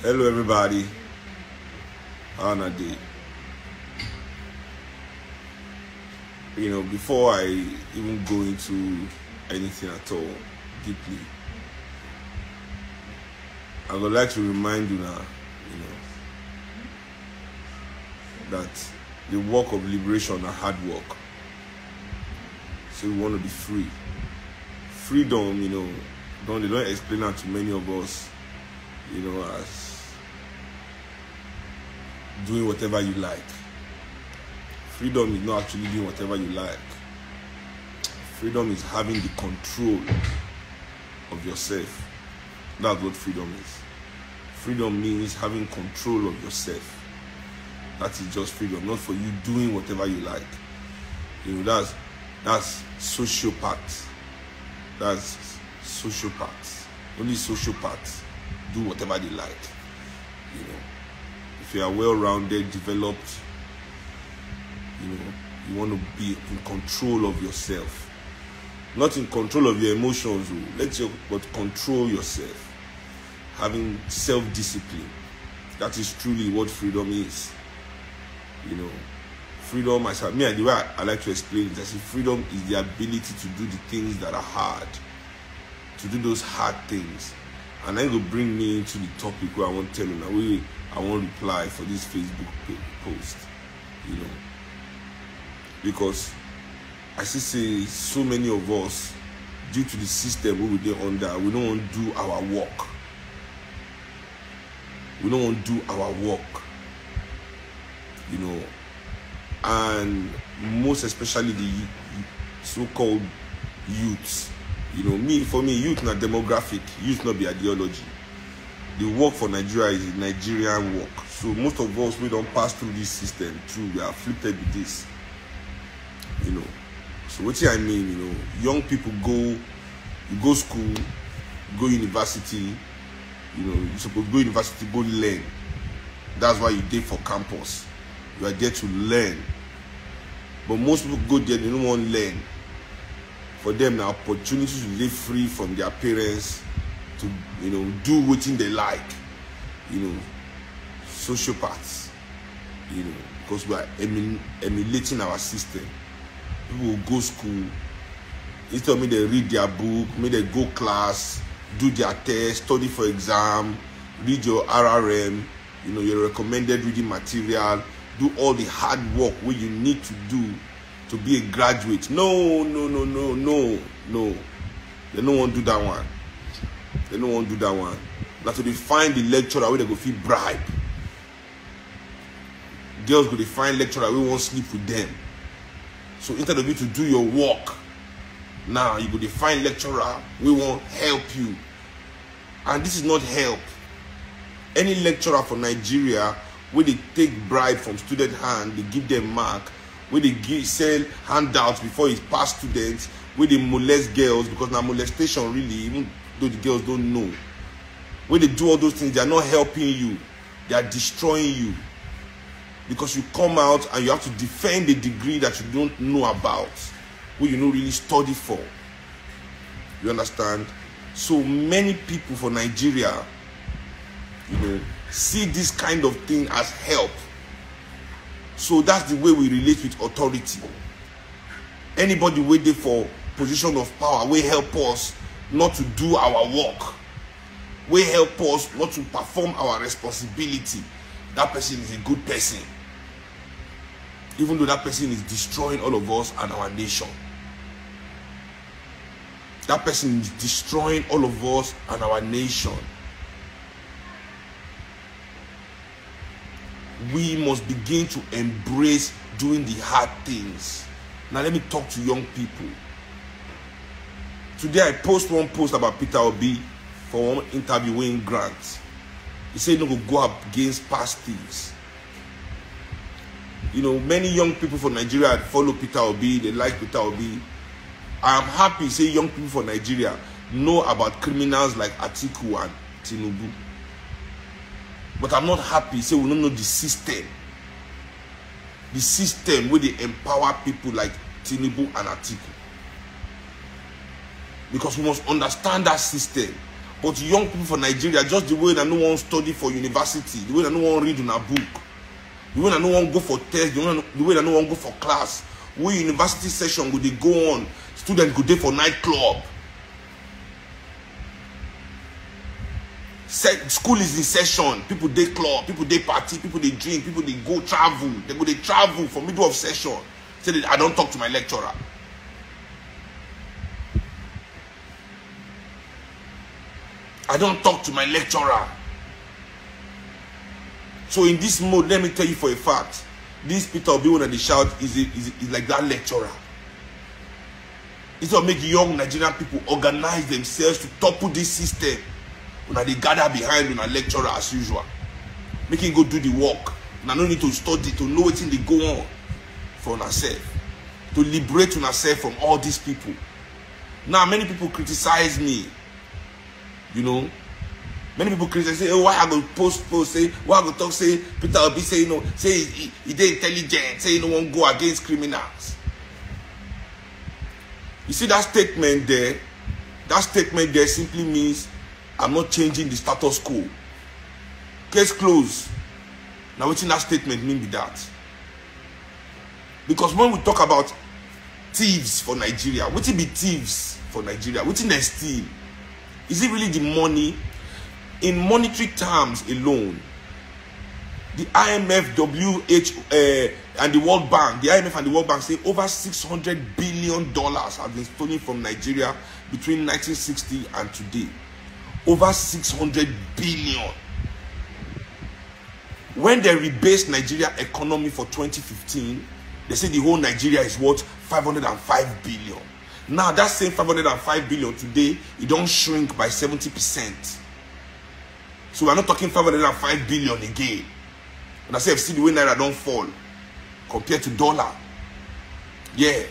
Hello everybody, how are you? Before I even go into anything at all deeply, I would like to remind you now, that the work of liberation is hard work. So we want to be free. Freedom, they don't explain that to many of us, as doing whatever you like. Freedom is not actually doing whatever you like. Freedom is having the control of yourself. That's what freedom is. Freedom means having control of yourself. That is just freedom, not for you doing whatever you like. That's sociopaths. That's sociopaths. Only sociopaths do whatever they like. If you are well-rounded, developed, you want to be in control of yourself. Not in control of your emotions, but control yourself. Having self-discipline. That is truly what freedom is. Freedom, the way I like to explain it, I say freedom is the ability to do the things that are hard. To do those hard things. And then it will bring me into the topic where I want to tell you now. I want to reply for this Facebook post. Because I see so many of us, due to the system we were under, we don't want to do our work. We don't want to do our work. And most especially the so-called youths. For me, youth not demographic, youth not be ideology. The work for Nigeria is a Nigerian work. So most of us, we don't pass through this system too. We are afflicted with this. So what I mean, young people you go school, go university, you're supposed to go university, go learn. That's why you're there for campus. You are there to learn. But most people go there, they don't want to learn. For them, the opportunity to live free from their parents, to do what they like, sociopaths, because we are emulating our system. People will go school, instead of me they read their book, me they go class, do their test, study for exam, read your RRM, your recommended reading material, do all the hard work what you need to do to be a graduate. No. They don't want to do that one. They don't want to do that one. That's why they find the lecturer where they go feel bribe. Girls go to find lecturer who won't sleep with them. So instead of you to do your work, now you go to find lecturer we won't help you. And this is not help. Any lecturer for Nigeria where they take bribe from student hand, they give them mark, where they sell handouts before it's pass students, where they molest girls, because now molestation really, even though the girls don't know, where they do all those things, they are not helping you, they are destroying you, because you come out and you have to defend a degree that you don't know about, where you don't really study for. You understand? So many people for Nigeria, see this kind of thing as help. So that's the way we relate with authority. Anybody waiting for position of power will help us not to do our work, will help us not to perform our responsibility. That person is a good person, even though that person is destroying all of us and our nation. That person is destroying all of us and our nation. We must begin to embrace doing the hard things. Now let me talk to young people. Today I post one post about Peter Obi for one interviewing Grant. He said no go up against past thieves. Many young people from Nigeria follow Peter Obi, they like Peter Obi. I am happy say young people from Nigeria know about criminals like Atiku and Tinubu. But I'm not happy say we don't know the system. The system where they empower people like Tinubu and Atiku. Because we must understand that system. But young people for Nigeria, just the way that no one study for university, the way that no one read in a book, the way that no one go for test, the way that no one go for class, where university session go they go on, students go there for nightclub. School is in session, people they club, people they party, people they drink, people they go travel. They travel for middle of session. Say that I don't talk to my lecturer. I don't talk to my lecturer. So in this mode, let me tell you for a fact, this Peter Obi when they shout is like that lecturer. It's to make young Nigerian people organize themselves to topple this system. When they gather behind a lecturer as usual. Make him go do the work. And I don't need to study to know what they go on for ourselves. To liberate ourselves from all these people. Now many people criticize me. You know. Many people criticize, say, oh, why I go post, say, why I go talk, say, Peter Obi say, you know, say he they intelligent, say, you know, won't go against criminals. You see that statement there? That statement there simply means I'm not changing the status quo. Case closed. Now, what's in that statement mean with that? Because when we talk about thieves for Nigeria, what it be thieves for Nigeria? What in they steal? Is it really the money? In monetary terms alone, the IMF, and the World Bank, the IMF and the World Bank say over $600 billion have been stolen from Nigeria between 1960 and today. Over 600 billion. When they rebased Nigeria economy for 2015, they say the whole Nigeria is worth 505 billion. Now that same 505 billion today, it don't shrink by 70%. So we're not talking 505 billion again. And I say, see the way Naira don't fall compared to dollar. Yeah.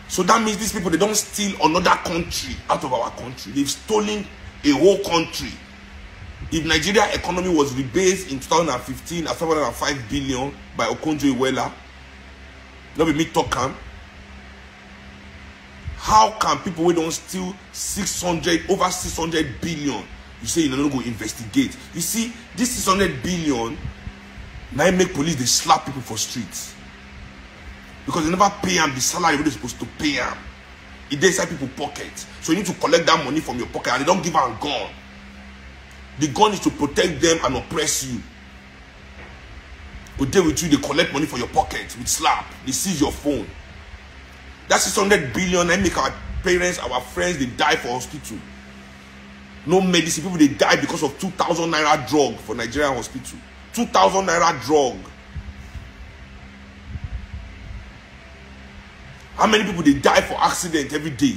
So that means these people, they don't steal another country out of our country. They've stolen a whole country. If Nigeria economy was rebased in 2015 at 505 billion by Okonjo-Iweala, not be me talking. How can people who don't steal over 600 billion, you say you're not going to investigate? You see, this 600 billion now make police, they slap people for streets. Because they never pay them the salary they're supposed to pay them. It is inside people's pockets. So you need to collect that money from your pocket, and they don't give them a gun. The gun is to protect them and oppress you. But they with you, they collect money for your pocket with slap. They seize your phone. That's 600 billion. I make our parents, our friends, they die for hospital. No medicine. People, they die because of 2,000 naira drug for Nigerian hospital. 2,000 naira drug. How many people they die for accident every day?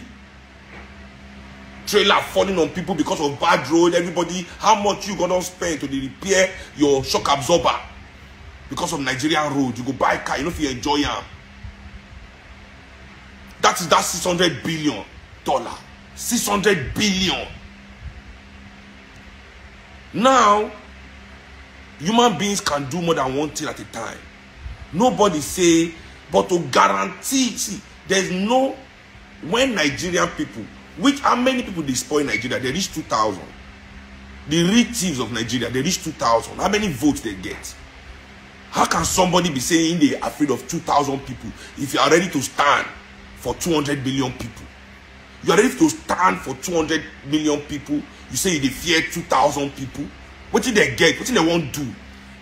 Trailer falling on people because of bad road. Everybody, how much you gonna spend to repair your shock absorber because of Nigerian road? You go buy a car, you know if you enjoy them. That is that $600 billion. 600 billion. Now, human beings can do more than one thing at a time. Nobody say, but to guarantee, see, there's no, when Nigerian people, how many people they spoil Nigeria? They reach 2,000. The real thieves of Nigeria, they reach 2,000. How many votes they get? How can somebody be saying they're afraid of 2,000 people if you are ready to stand for 200 million people? You are ready to stand for 200 million people. You say they fear 2,000 people. What did they get? What did they want to do?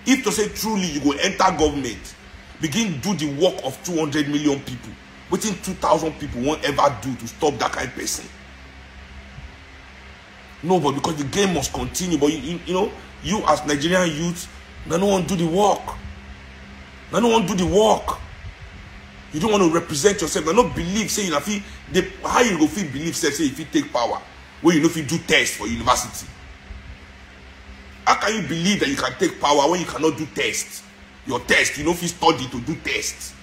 If to say truly you go enter government, begin do the work of 200 million people, what in 2,000 people won't ever do to stop that kind of person? No, but because the game must continue. But you know, you as Nigerian youth, they don't want to do the work. They don't want to do the work. You don't want to represent yourself. They don't believe, say, you know, how you go feel believe, say, if you take power, when you know if you do tests for university. How can you believe that you can take power when you cannot do tests? Your test, you know if you study to do tests.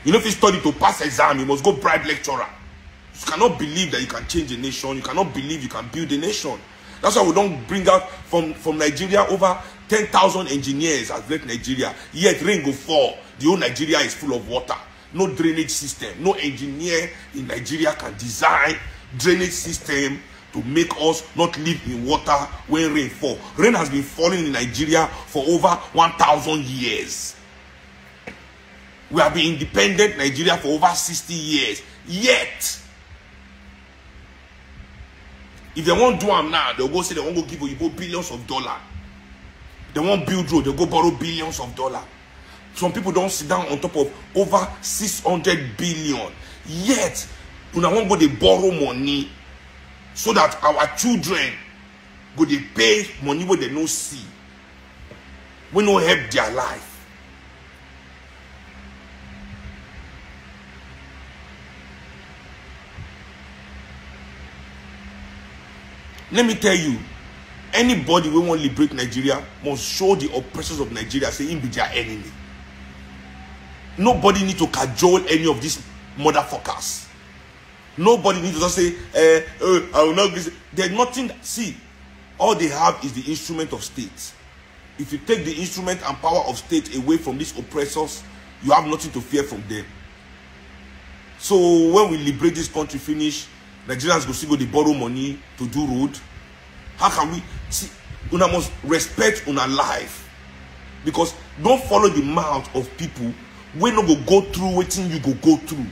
You know if you study to pass exam, you must go bribe lecturer. You cannot believe that you can change a nation. You cannot believe you can build a nation. That's why we don't bring out from Nigeria over 10,000 engineers has left Nigeria. Yet rain go fall. The whole Nigeria is full of water. no drainage system. No engineer in Nigeria can design drainage system to make us not live in water when rain falls. Rain has been falling in Nigeria for over 1,000 years. We have been independent Nigeria for over 60 years. Yet, if they won't do them now, they'll go say they won't go give you billions of dollars. They won't build road, they'll go borrow billions of dollars. Some people don't sit down on top of over 600 billion. Yet, we won't go they borrow money so that our children go they pay money where they no see. We no help their life. Let me tell you, anybody who want to liberate Nigeria must show the oppressors of Nigeria say him be their enemy. Nobody need to cajole any of these motherfuckers. Nobody need to just say, I will not be. There's nothing. See, all they have is the instrument of state. If you take the instrument and power of state away from these oppressors, you have nothing to fear from them. So when we liberate this country, finish, Nigerians go see go they borrow money to do road. How can we see? Una must respect una life, because don't follow the mouth of people when no go through waiting you go through.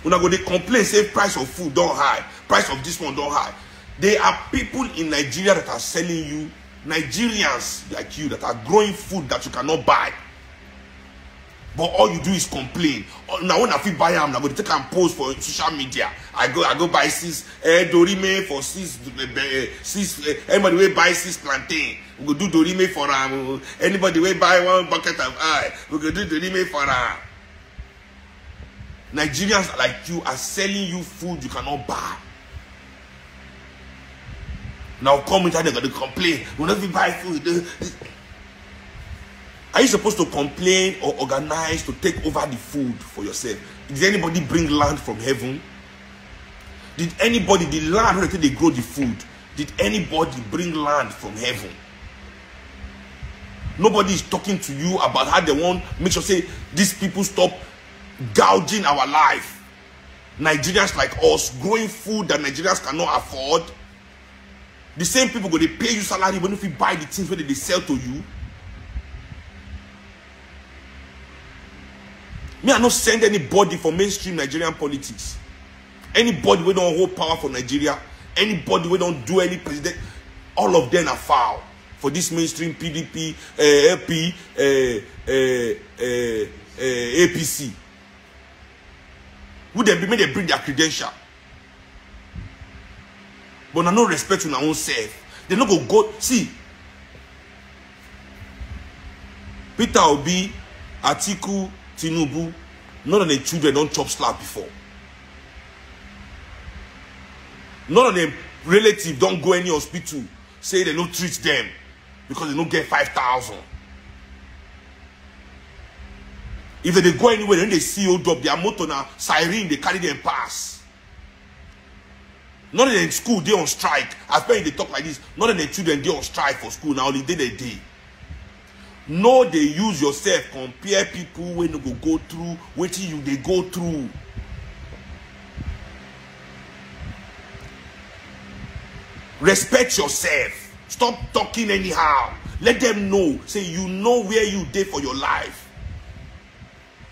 Una go they complain say price of food don't high, price of this one don't high. There are people in Nigeria that are selling you, Nigerians like you, that are growing food that you cannot buy. But all you do is complain. Now when I feel buy them, I'm going to take and post for social media. I go buy six dorime for six anybody will buy 6 plantain. We go do dorime for them. Anybody will buy 1 bucket of eye. We go do dorime for them. Nigerians like you are selling you food you cannot buy. Now come in, they're going to complain. We don't buy food. Are you supposed to complain or organize to take over the food for yourself? Did anybody bring land from heaven? Did anybody, the land where they grow the food, did anybody bring land from heaven? Nobody is talking to you about how they want make sure say these people stop gouging our life. Nigerians like us growing food that Nigerians cannot afford. The same people go they pay you salary when if you buy the things where they sell to you. Me, I not send anybody for mainstream Nigerian politics. Anybody we don't hold power for Nigeria, anybody we don't do any president, all of them are foul for this mainstream PDP, LP, APC. Would they be made they bring their credential? But I no respect in our own self. They not go see. Peter Obi, Atiku, Tinubu, none of the children don't chop slap before. None of them relatives don't go any hospital say they don't treat them because they don't get 5,000. If they go anywhere, then they see you drop their motor now, siren, they carry them pass. None of them in school, they on strike. As when they talk like this, none of the children, they on strike for school now, only they day. No, they use yourself, compare people when you go through, waiting you they go through. Respect yourself. Stop talking anyhow. Let them know. Say you know where you did for your life.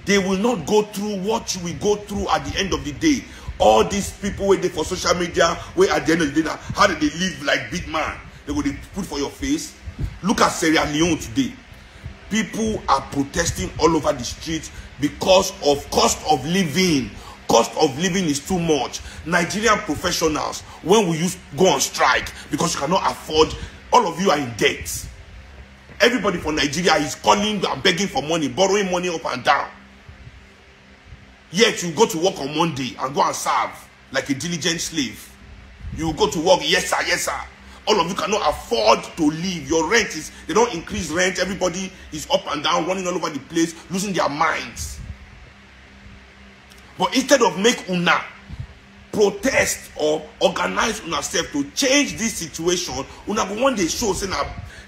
They will not go through what you will go through at the end of the day. All these people waiting for social media, where at the end of the day, how do they live like big man? They will put for your face. Look at Sierra Leone today. People are protesting all over the streets because of cost of living. Cost of living is too much. Nigerian professionals, when we go on strike because you cannot afford, all of you are in debt. Everybody from Nigeria is calling and begging for money, borrowing money up and down. Yet you go to work on Monday and go and serve like a diligent slave. You go to work, yes sir, yes sir. All of you cannot afford to live. Your rent is, they don't increase rent. Everybody is up and down, running all over the place, losing their minds. But instead of make una protest or organize una self to change this situation, una go one day show say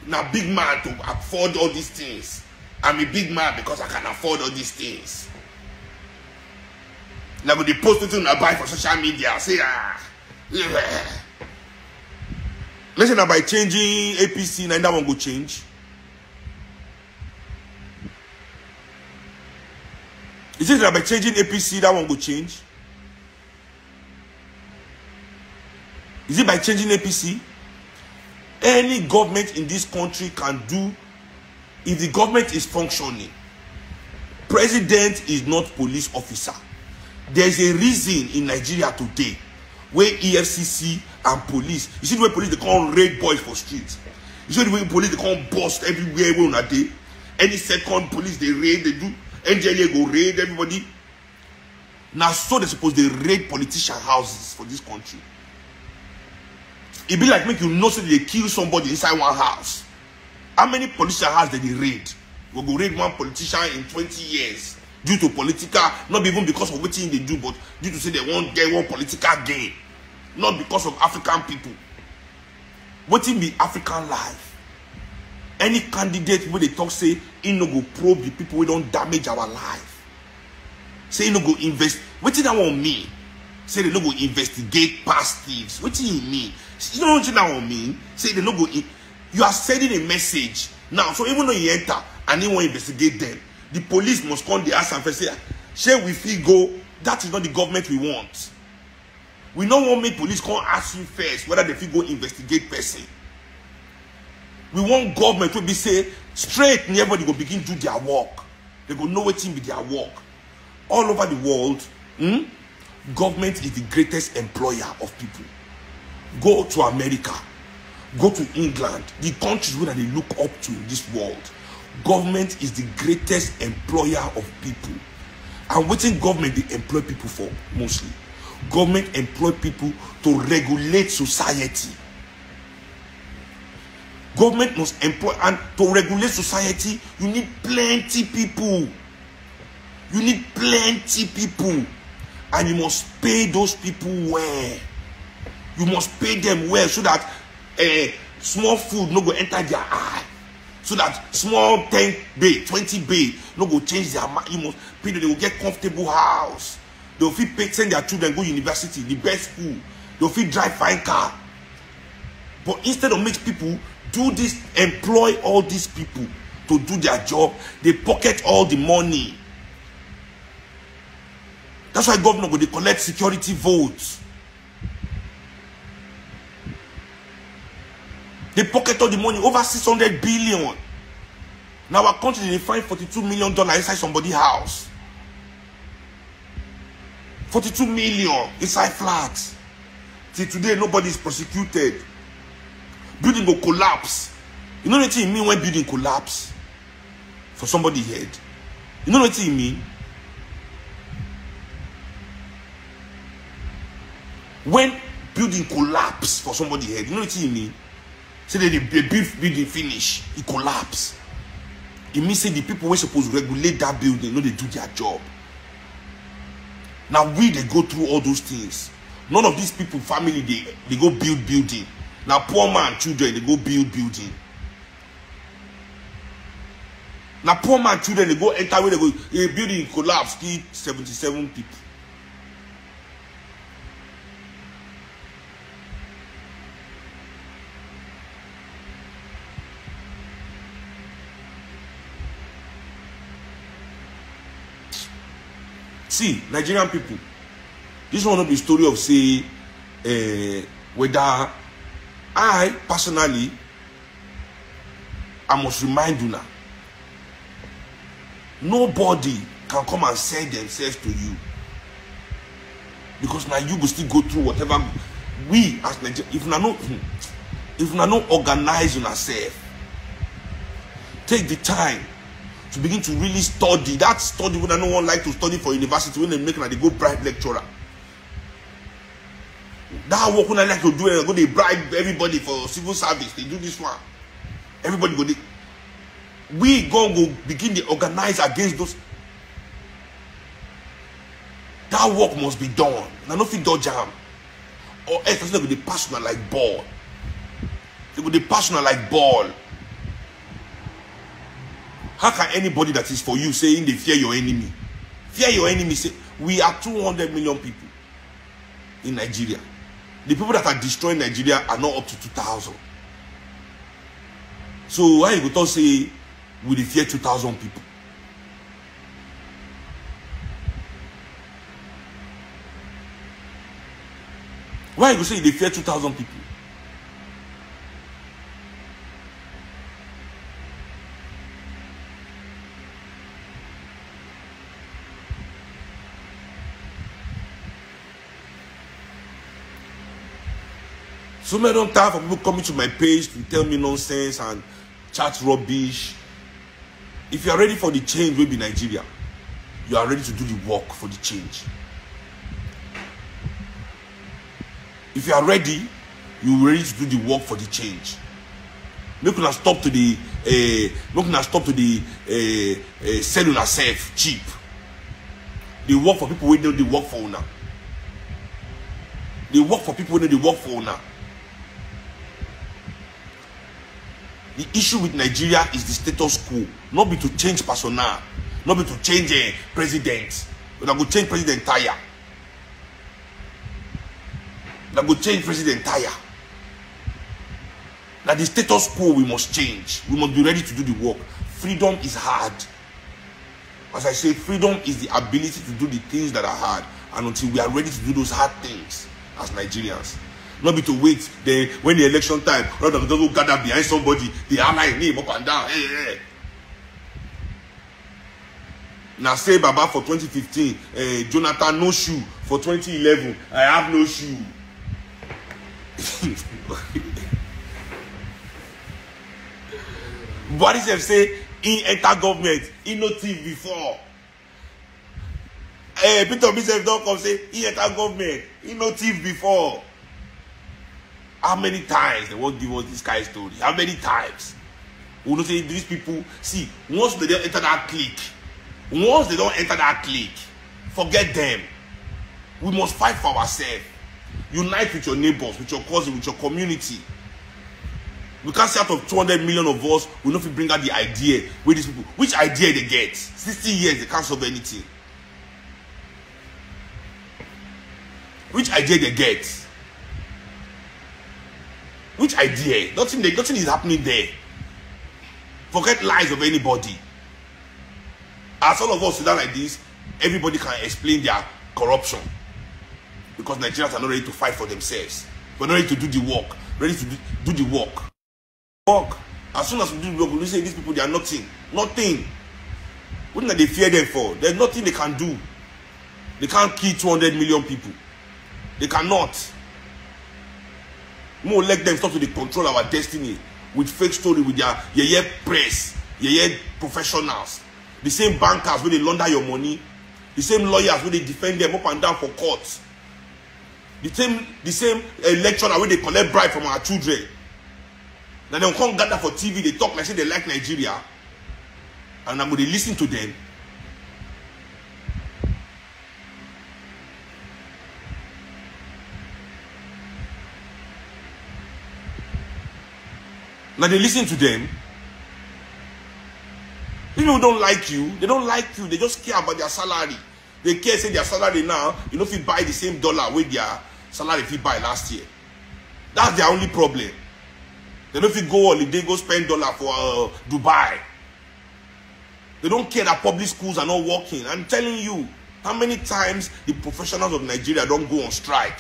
na big man to afford all these things. I'm a big man because I can afford all these things. Now with the post it I buy for social media, say yeah. Listen, by changing APC, now that one go change. Is it that by changing APC, that one go change? Is it by changing APC? Any government in this country can do, if the government is functioning. President is not police officer. There is a reason in Nigeria today where EFCC and police, you see the way police they can't raid boys for streets. You see the way police they can't bust everywhere on a day. Any second police they raid, they do. NGLA go raid everybody. Now so they suppose they raid politician houses for this country. It be like make you know so they kill somebody inside one house. How many politician houses did they raid? We go raid one politician in 20 years due to political, not even because of what thing they do, but due to say they won't get one political gain. Not because of African people. What in be African life? Any candidate where they talk say he no go probe the people who don't damage our life. Say he no go invest. What did that want mean? Say they no go investigate past thieves. What do you mean? You know what that want mean? Say they no go. You are sending a message now. So even though you enter and you want to investigate them, the police must come the ask and say, "Shall we feel go?" That is not the government we want. We don't want make police come ask you first whether they feel go investigate person. We want government to be say straight and everybody go begin to do their work. They go know what be their work. All over the world, government is the greatest employer of people. Go to America, go to England, the countries where they look up to in this world. Government is the greatest employer of people. And what in government they employ people for mostly? Government employ people to regulate society. Government must employ, and to regulate society, you need plenty people. You need plenty people. And you must pay those people well. You must pay them well so that small food no go enter their eye. So that small 10 bay, 20 bay no go change their mind. You must pay them, they will get comfortable house. They will send their children go university, the best school. They will drive fine car. But instead of make people do this, employ all these people to do their job, they pocket all the money. That's why government go they collect security votes. They pocket all the money, over 600 billion. Now our country they find $42 million inside somebody's house. 42 million inside flats. Till today, nobody is prosecuted. Building will collapse. You know what it mean when building collapse? For somebody's head. You know what it mean? When building collapse for somebody's head, you know what it mean? Say that the building finish, it collapse. It means say the people who are supposed to regulate that building, know they do their job. Now they go through all those things. None of these people, family, they go build building. Now poor man, children, they go build building. Now poor man, children, they go enter where they go, a building collapse, kill 77 people. See, Nigerian people, this one not be story of say whether I personally, I must remind you now, nobody can come and sell themselves to you, because now you will still go through whatever we as Nigerians, if we not organize on ourselves, take the time to begin to really study. That study when no one like to study for university, when they make they go bribe lecturer. That work when I like to do it, go they bribe everybody for civil service. They do this one. Everybody go. We go begin to organize against those. That work must be done. Now nothing do jam. Or else they go they passionate like ball. They go they passionate like ball. How can anybody that is for you saying they fear your enemy? Fear your enemy. Say, we are 200 million people in Nigeria. The people that are destroying Nigeria are not up to 2,000. So why you go to say we fear 2,000 people? Why you say they fear 2,000 people? So I don't time for people coming to my page to tell me nonsense and chat rubbish. If you are ready for the change, will be Nigeria. You are ready to do the work for the change. If you are ready, you are ready to do the work for the change. Make una stop to the selling yourself cheap. They work for people who know they work for una. They work for people who know they work for una. The issue with Nigeria is the status quo. Not be to change personnel, not be to change a president. But I go change president tire. That go change president tire. That the status quo we must change. We must be ready to do the work. Freedom is hard. As I say, freedom is the ability to do the things that are hard. And until we are ready to do those hard things as Nigerians. Not be to wait then when the election time, rather than those who gather behind somebody, they are like name up and down. Hey. Now say Baba for 2015, Jonathan no shoe. For 2011, I have no shoe. What is it say? He enter government, he no thief before. Peter Bishop don't come say he enter government, he no thief before. How many times they won't give us this kind of story? How many times? We don't say these people, see, once they don't enter that clique, forget them. We must fight for ourselves. Unite with your neighbors, with your cousins, with your community. We can't say out of 200 million of us, we don't bring out the idea with these people. Which idea they get? 60 years, they can't solve anything. Which idea they get? Which idea? Nothing is happening there. Forget lies of anybody. As all of us sit down like this, everybody can explain their corruption. Because Nigerians are not ready to fight for themselves. We're not ready to do the work. Ready to do the work. As soon as we do the work, we say these people, they are nothing. Nothing. What do they fear them for? There's nothing they can do. They can't kill 200 million people. They cannot. More let them stop to control our destiny with fake story, with their press, professionals. The same bankers where they launder your money. The same lawyers where they defend them up and down for courts. The same lecturer where they collect bribe from our children. Now they come gather for TV, they talk like say they like Nigeria. And I'm going to listen to them. Now they listen to them. People who don't like you, they don't like you. They just care about their salary. They care, say their salary now, you know, if you buy the same dollar with their salary if you buy last year. That's their only problem. They don't if you go holiday, go spend dollar for Dubai. They don't care that public schools are not working. I'm telling you, how many times the professionals of Nigeria don't go on strike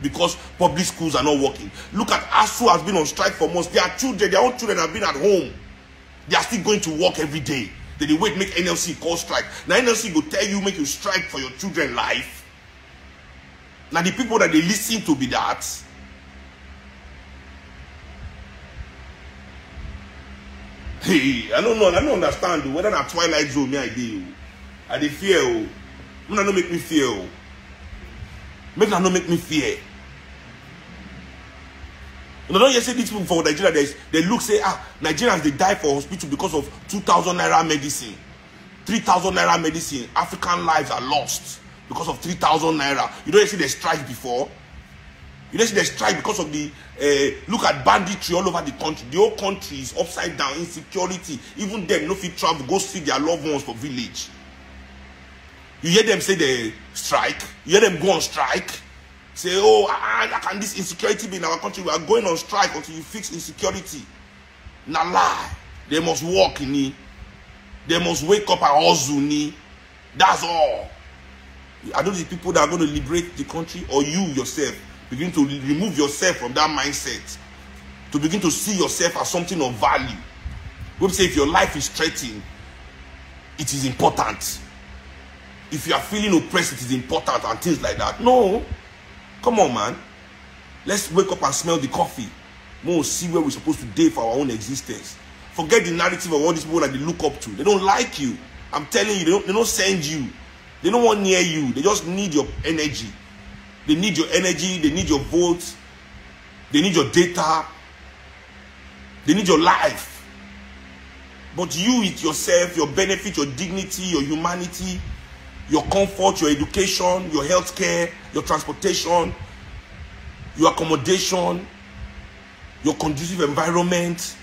because public schools are not working. Look at ASU has been on strike for months. Their children, their own children have been at home. They are still going to work every day. They wait, make NLC call strike. Now NLC will tell you, make you strike for your children's life. Now the people that they listen to be that. Hey, I don't know. I don't understand whether that Twilight Zone me idea. I dey fear. Make not make me fear. Make not make me fear. You don't say these people for Nigeria, they look, say, Nigerians, they die for hospital because of 2,000 naira medicine. 3,000 naira medicine. African lives are lost because of 3,000 naira. You don't see they strike before. You know, see the strike because of the look at banditry all over the country. The whole country is upside down, insecurity. Even them no fit travel, go see their loved ones for village. You hear them say they strike. You hear them go on strike. Say, oh, how can this insecurity be in our country? We are going on strike until you fix insecurity. Nah lie. They must walk in it. They must wake up and hustle ni. That's all. Are those the people that are going to liberate the country, or you yourself begin to remove yourself from that mindset to begin to see yourself as something of value? We say if your life is threatened, it is important. If you are feeling oppressed, it is important and things like that. No. Come on, man. Let's wake up and smell the coffee. We'll see where we're supposed to date for our own existence. Forget the narrative of all these people that they look up to. They don't like you. I'm telling you, they don't send you. They don't want near you. They just need your energy. They need your energy. They need your votes. They need your data. They need your life. But you, it yourself, your benefit, your dignity, your humanity, your comfort, your education, your health care, your transportation, your accommodation, your conducive environment,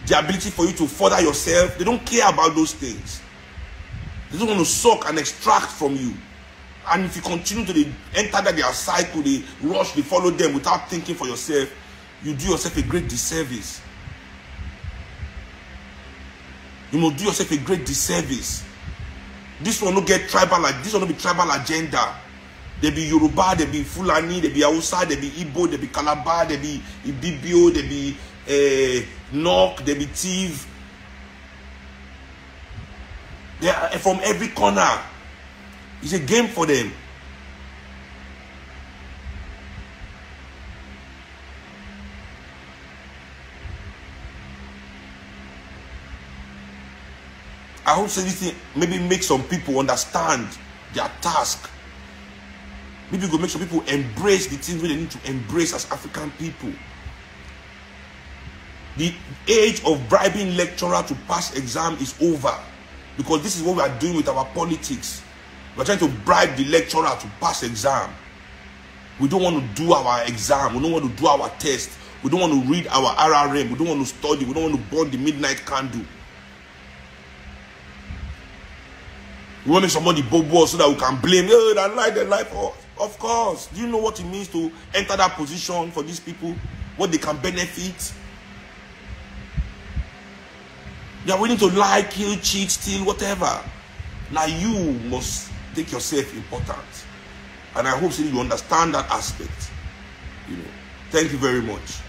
the ability for you to further yourself. They don't care about those things. They don't want to suck and extract from you. And if you continue to enter their cycle, they rush, they follow them without thinking for yourself, you do yourself a great disservice. You must do yourself a great disservice. This one don't get tribal, like this one don't be tribal agenda. There be Yoruba, there be Fulani, there be Hausa, there be Igbo, there be Calabar, there be Ibibio, there be Nok, there be Tiv. They are from every corner. It's a game for them. I hope this thing maybe make some people understand their task. Maybe go make some people embrace the things they need to embrace as African people. The age of bribing lecturer to pass exam is over, because this is what we are doing with our politics. We are trying to bribe the lecturer to pass exam. We don't want to do our exam. We don't want to do our test. We don't want to read our RRM. We don't want to study. We don't want to burn the midnight candle. We want to make somebody bobo so that we can blame. Oh, they like their life. Of course. Do you know what it means to enter that position for these people? What they can benefit? They are willing to lie, kill, cheat, steal, whatever. Now you must take yourself important. And I hope so you understand that aspect. You know. Thank you very much.